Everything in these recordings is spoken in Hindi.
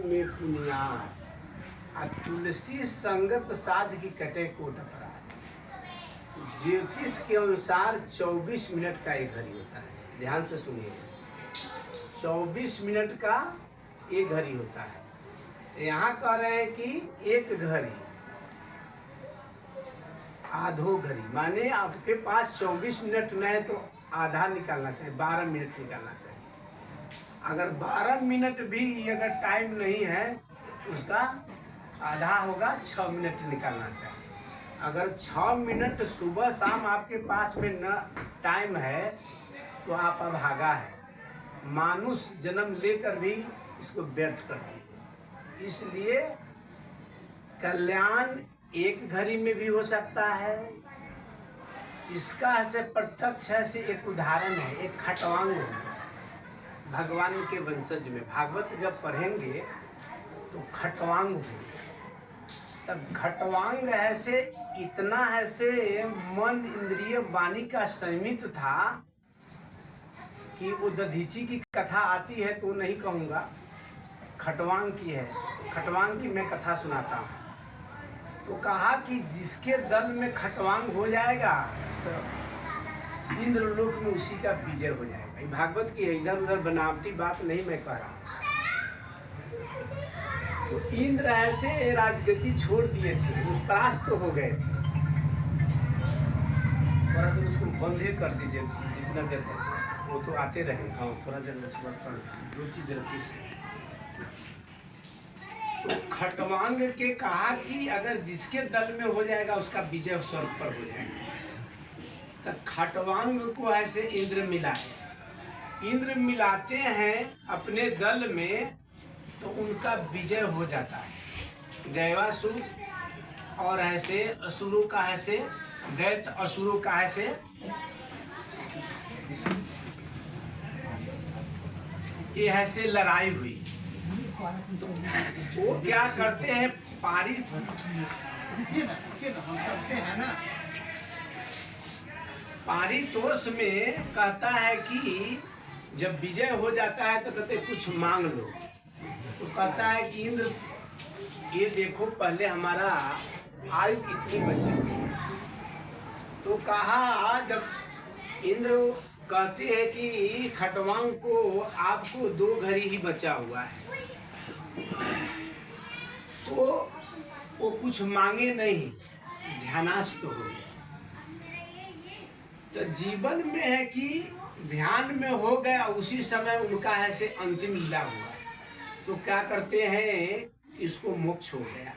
में पुनियार आ तुलसी संगत साध की कटे कोट अपराध। ज्योतिष के अनुसार 24 मिनट का एक घड़ी होता है। ध्यान से सुनिए, 24 मिनट का एक घड़ी होता है। यहाँ कह रहे हैं कि एक घड़ी आधो घड़ी, माने आपके पास 24 मिनट न है तो आधा निकालना चाहिए, 12 मिनट निकालना चाहिए। अगर 12 मिनट भी अगर टाइम नहीं है तो उसका आधा होगा, 6 मिनट निकालना चाहिए। अगर 6 मिनट सुबह शाम आपके पास में न टाइम है तो आप अभागा है, मानुष जन्म लेकर भी इसको व्यर्थ कर दिए। इसलिए कल्याण एक घड़ी में भी हो सकता है। इसका ऐसे प्रत्यक्ष ऐसे एक उदाहरण है, एक खटवांग है भगवान के वंशज में। भागवत जब पढ़ेंगे तो खटवांग हो, तब खटवांग ऐसे इतना ऐसे मन इंद्रिय वाणी का संयमित था कि वो दधीची की कथा आती है तो नहीं कहूँगा, खटवांग की है। खटवांग की मैं कथा सुनाता हूँ। तो कहा कि जिसके दल में खटवांग हो जाएगा तो इंद्रलोक में उसी का विजय हो जाएगा। ये भागवत की है, इधर उधर बनावटी बात नहीं मैं कह रहा हूँ। तो इंद्र ऐसे राजगद्दी छोड़ दिए थे, उस परास्त हो गए थे। थोड़ा देर उसको बंद ही कर दीजिए, जितना देर है वो तो आते रहे। हाँ, थोड़ा देर दो चीज रखी से। तो खटवांग के कहा कि अगर जिसके दल में हो जाएगा उसका विजय स्वर्ग पर हो जाएगा। तो खटवांग को ऐसे इंद्र मिलाए, इंद्र मिलाते हैं अपने दल में तो उनका विजय हो जाता है। दैवासुर और ऐसे असुरों का ऐसे दैत्य असुरों का ऐसे ये ऐसे लड़ाई हुई। तो वो क्या करते हैं, पारितोष में कहता है कि जब विजय हो जाता है तो कहते कुछ मांग लो। तो कहता है कि इंद्र ये देखो पहले हमारा आयु कितनी बची। तो कहा, जब इंद्र कहते हैं कि खटवांग को आपको 2 घड़ी ही बचा हुआ है, तो वो कुछ मांगे नहीं, ध्यानास्त हो गए। तो जीवन में है कि ध्यान में हो गया, उसी समय उनका ऐसे अंतिम लीला हुआ। तो क्या करते हैं, इसको मोक्ष हो गया।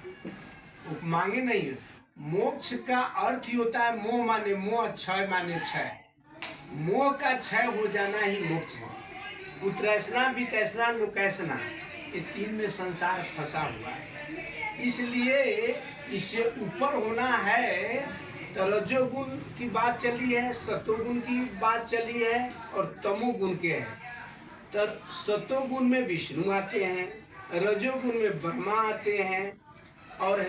वो मांगे नहीं। मोक्ष का अर्थ ही होता है मोह, माने मोह, क्षय माने क्षय। मोह का क्षय हो जाना ही मोक्ष है। पुत्रैसना वितैसना लोकैसना, ये 3 में संसार फंसा हुआ है। इसलिए इससे ऊपर होना है। तो रजोगुण की बात चली है, सतोगुण की बात चली है और तमोगुण के है। तो सतोगुण में विष्णु आते हैं, रजोगुण में ब्रह्मा आते हैं और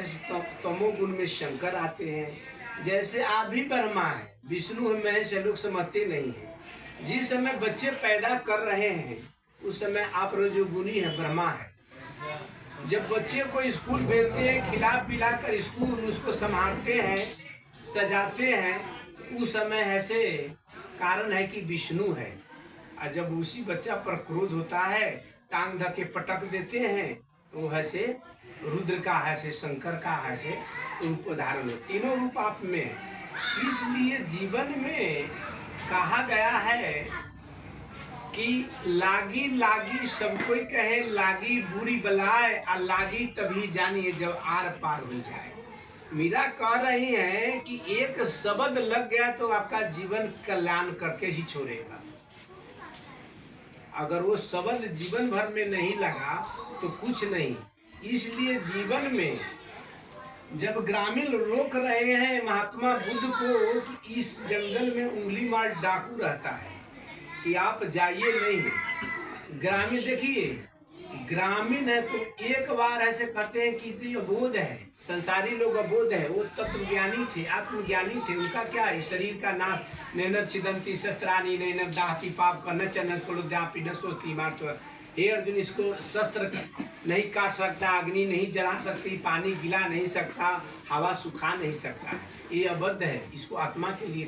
तमोगुण में शंकर आते हैं। जैसे आप भी ब्रह्मा है, विष्णु है, महेश है, लोग समझते नहीं है। जिस समय बच्चे पैदा कर रहे हैं उस समय आप रजोगुणी है, ब्रह्मा है। जब बच्चे को स्कूल भेजते हैं, खिला पिला कर स्कूल उसको संभालते हैं, सजाते हैं, उस समय ऐसे कारण है कि विष्णु है। और जब उसी बच्चा पर क्रोध होता है, टांग धके पटक देते हैं, तो ऐसे रुद्र का ऐसे शंकर का ऐसे रूप धारण हो। तीनों रूप आप में। इसलिए जीवन में कहा गया है कि लागी लागी सब कोई कहे, लागी बुरी बलाए आ लागी तभी जानिए जब आर पार हो जाए। मीरा कह रही हैं कि एक शब्द लग गया तो आपका जीवन कल्याण करके ही छोड़ेगा। अगर वो शब्द जीवन भर में नहीं लगा तो कुछ नहीं। इसलिए जीवन में जब ग्रामीण रोक रहे हैं महात्मा बुद्ध को कि इस जंगल में उंगली मार डाकू रहता है कि आप जाइए नहीं। ग्रामीण देखिए, ग्रामीण है तो एक बार ऐसे कहते हैं कि ये अबोध है, संसारी लोग अबोध है। वो तत्वज्ञानी थे, आत्मज्ञानी थे। उनका क्या है, शरीर का नाश नैनव छिदंती शस्त्राणी नैनव दाहती पाप का न चनन क्रोध्यापी न सोचती मार। तो हे अर्जुन, इसको शस्त्र नहीं काट सकता, अग्नि नहीं जला सकती, पानी गिला नहीं सकता, हवा सुखा नहीं सकता, ये अबद्ध है, इसको आत्मा के लिए